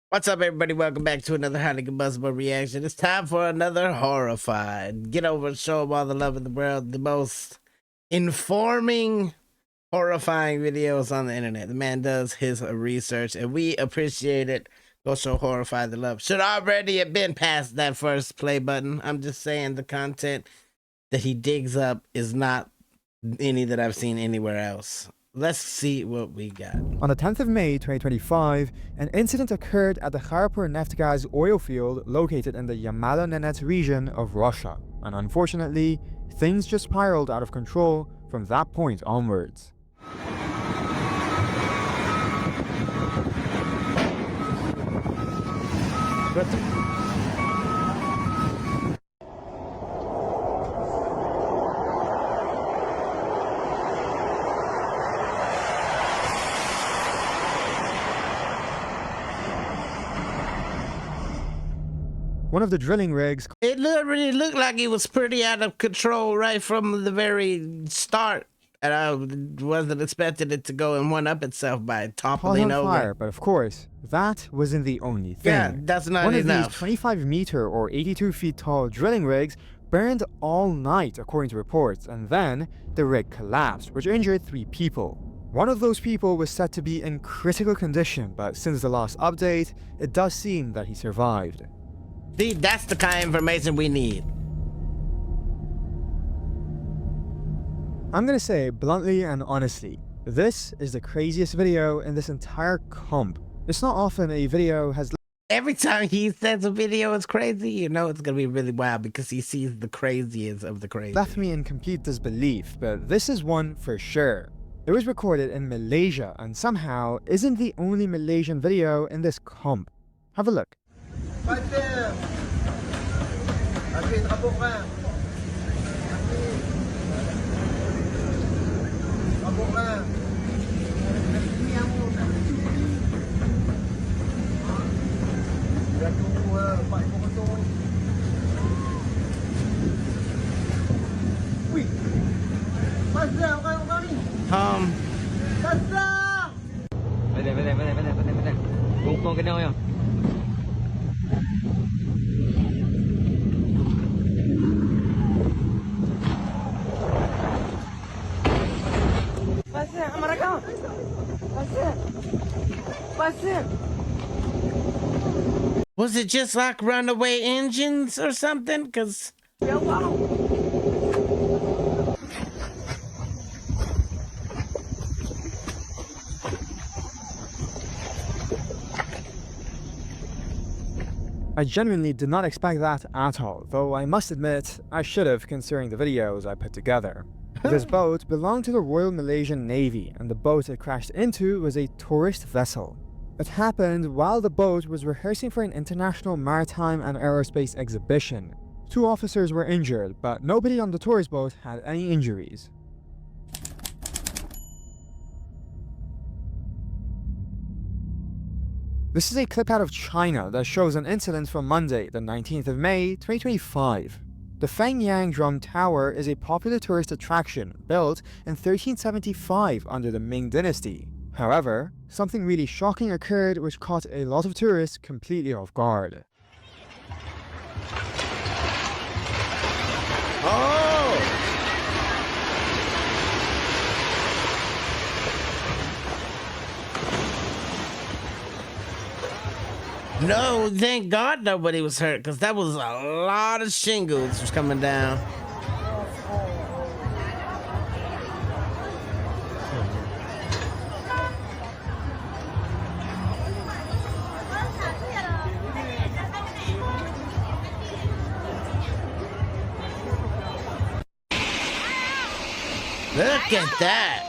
What's up, everybody? Welcome back to another highly combustible reaction. It's time for another horrify. Get over and show them all the love in the world. The most informing, horrifying videos on the internet. The man does his research, and we appreciate it. Go show horrify the love. Should already have been past that first play button. I'm just saying the content that he digs up is not any that I've seen anywhere else. Let's see what we got. On the 10th of May 2025, an incident occurred at the Kharpur Naftgaz oil field located in the Yamalo-Nenets region of Russia, and unfortunately, things just spiraled out of control from that point onwards. One of the drilling rigs. It literally looked like it was pretty out of control right from the very start. And I wasn't expecting it to go and one-up itself by toppling over. Fire, but of course, that wasn't the only thing. Yeah, that's not enough. One of these 25-meter or 82 feet tall drilling rigs burned all night, according to reports, and then the rig collapsed, which injured 3 people. One of those people was said to be in critical condition, but since the last update, it does seem that he survived. See, that's the kind of information we need. I'm gonna say bluntly and honestly, this is the craziest video in this entire comp. It's not often a video has... Every time he says a video is crazy, you know it's gonna be really wild because he sees the craziest of the crazy. Left me in complete disbelief, but this is one for sure. It was recorded in Malaysia and somehow isn't the only Malaysian video in this comp. Have a look. Was it just like runaway engines or something? Cause I genuinely did not expect that at all, though I must admit, I should have considering the videos I put together. This boat belonged to the Royal Malaysian Navy, and the boat it crashed into was a tourist vessel. It happened while the boat was rehearsing for an international maritime and aerospace exhibition. 2 officers were injured, but nobody on the tourist boat had any injuries. This is a clip out of China that shows an incident from Monday, the 19th of May, 2025. The Fengyang Drum Tower is a popular tourist attraction built in 1375 under the Ming Dynasty. However, something really shocking occurred which caught a lot of tourists completely off guard. oh! No, thank God nobody was hurt, because that was a lot of shingles was coming down. Look at that.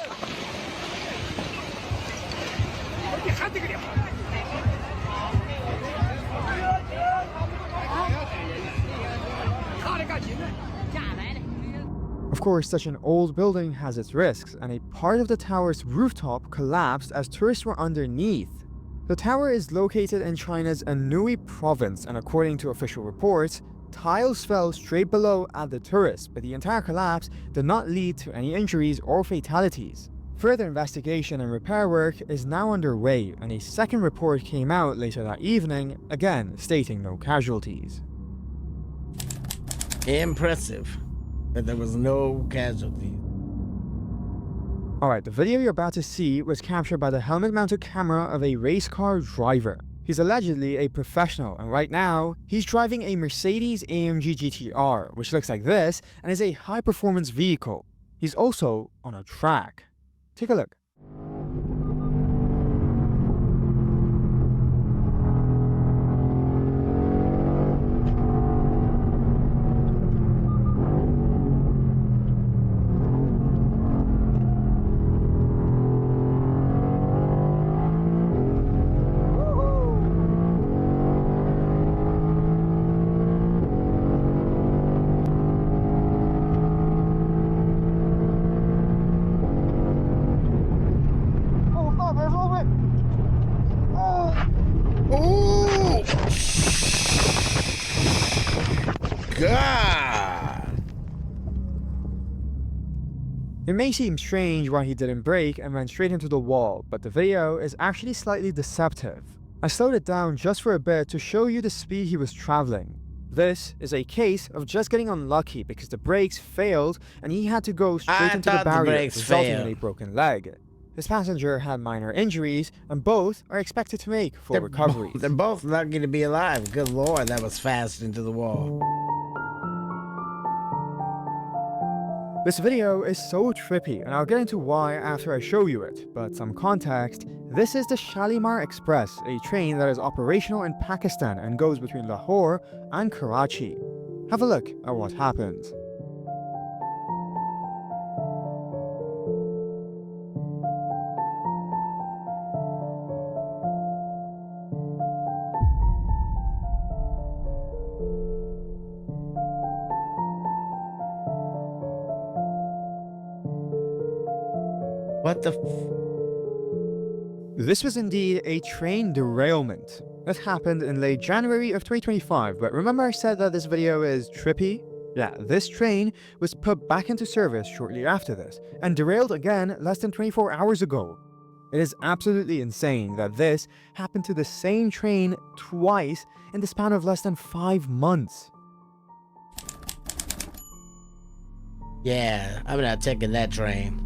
Of course, such an old building has its risks, and a part of the tower's rooftop collapsed as tourists were underneath. The tower is located in China's Anhui province, and according to official reports, tiles fell straight below at the tourists, but the entire collapse did not lead to any injuries or fatalities. Further investigation and repair work is now underway, and a second report came out later that evening, again stating no casualties. Impressive that there was no casualties. Alright, the video you're about to see was captured by the helmet-mounted camera of a race car driver. He's allegedly a professional, and right now, he's driving a Mercedes AMG GTR, which looks like this, and is a high-performance vehicle. He's also on a track. Take a look. Oh! God! It may seem strange why he didn't brake and ran straight into the wall, but the video is actually slightly deceptive. I slowed it down just for a bit to show you the speed he was traveling. This is a case of just getting unlucky because the brakes failed and he had to go straight into the barrier, resulting in a broken leg. His passenger had minor injuries, and both are expected to make full recoveries. They're both lucky to be alive. Good lord, that was fast into the wall. This video is so trippy, and I'll get into why after I show you it, but some context. This is the Shalimar Express, a train that is operational in Pakistan and goes between Lahore and Karachi. Have a look at what happened. What the This was indeed a train derailment. It happened in late January of 2025, but remember I said that this video is trippy? Yeah, this train was put back into service shortly after this, and derailed again less than 24 hours ago. It is absolutely insane that this happened to the same train twice in the span of less than 5 months. Yeah, I'm not taking that train.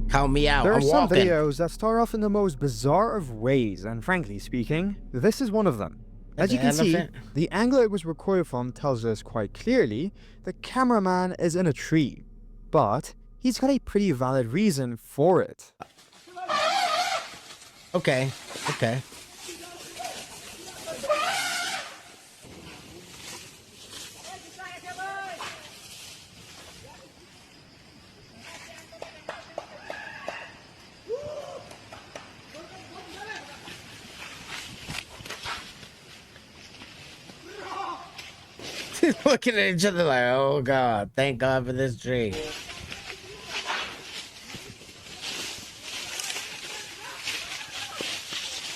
Count me out. There I'm are some walking. videos that start off in the most bizarre of ways, and frankly speaking, this is one of them. As you can see, the angle it was recorded from tells us quite clearly the cameraman is in a tree, but he's got a pretty valid reason for it. Okay, okay. Looking at each other like, oh God, thank God for this tree.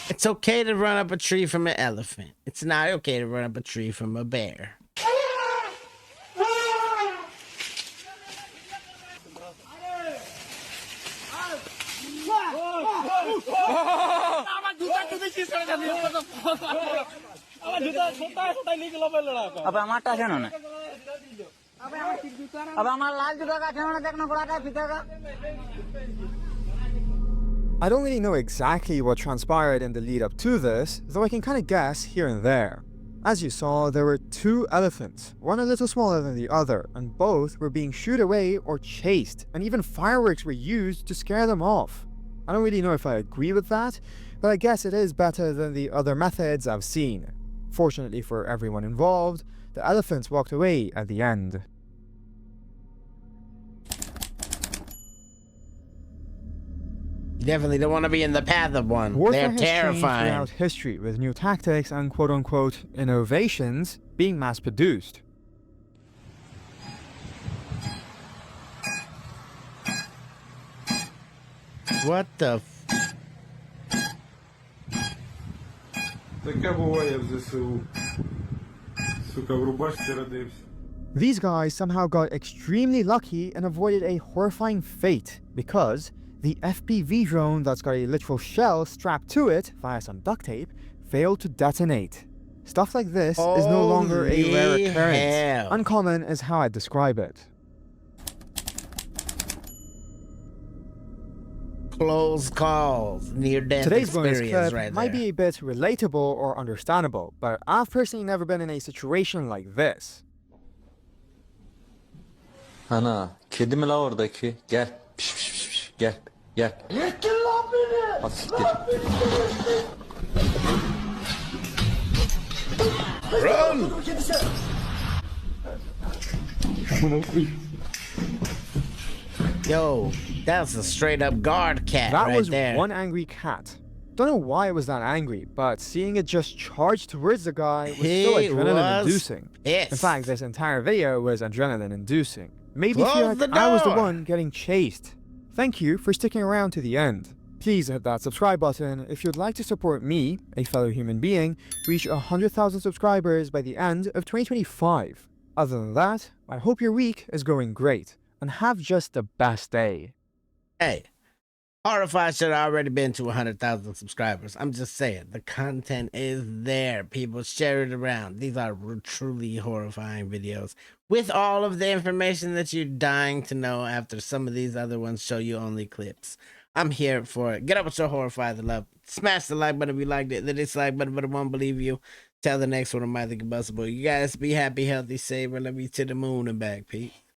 It's okay to run up a tree from an elephant. It's not okay to run up a tree from a bear. I don't really know exactly what transpired in the lead up to this, though I can kind of guess here and there. As you saw, there were two elephants, one a little smaller than the other, and both were being shooed away or chased, and even fireworks were used to scare them off. I don't really know if I agree with that, but I guess it is better than the other methods I've seen. Fortunately for everyone involved, the elephants walked away at the end. You definitely don't want to be in the path of one. Warfare They're terrifying. Throughout history, with new tactics and quote-unquote innovations being mass-produced. What the Таке буває в ЗСУ. Сука, в рубашці родився. These guys somehow got extremely lucky and avoided a horrifying fate because The FPV drone that's got a literal shell strapped to it via some duct tape failed to detonate. Stuff like this is no longer a rare Holy occurrence. hell. Uncommon is how I describe it. Close calls, near-death Today's bonus experience clip right might there. be a bit relatable or understandable, but I've personally never been in a situation like this. Ana, kedi mi la oradaki? Gel. Piş, piş, piş, piş. Gel. Gel. Yettin lan beni. Hadi siktir. Run! Yo, that's a straight-up guard cat That right was there. one angry cat. Don't know why it was that angry, but seeing it just charge towards the guy was so He adrenaline-inducing. was pissed. In fact, this entire video was adrenaline-inducing. Made me feel Close like the I was the door. one getting chased. Thank you for sticking around to the end. Please hit that subscribe button if you'd like to support me, a fellow human being, reach 100,000 subscribers by the end of 2025. Other than that, I hope your week is going great, and have just the best day. Hey, Horrify should have already been to 100,000 subscribers. I'm just saying, the content is there. People share it around. These are truly horrifying videos with all of the information that you're dying to know after some of these other ones show you only clips. I'm here for it. Get up with your Horrify the love. Smash the like button if you liked it. The dislike button, but I won't believe you. Tell the next one of my Combustible. You guys be happy, healthy, saver. Let me to the moon and back, Pete.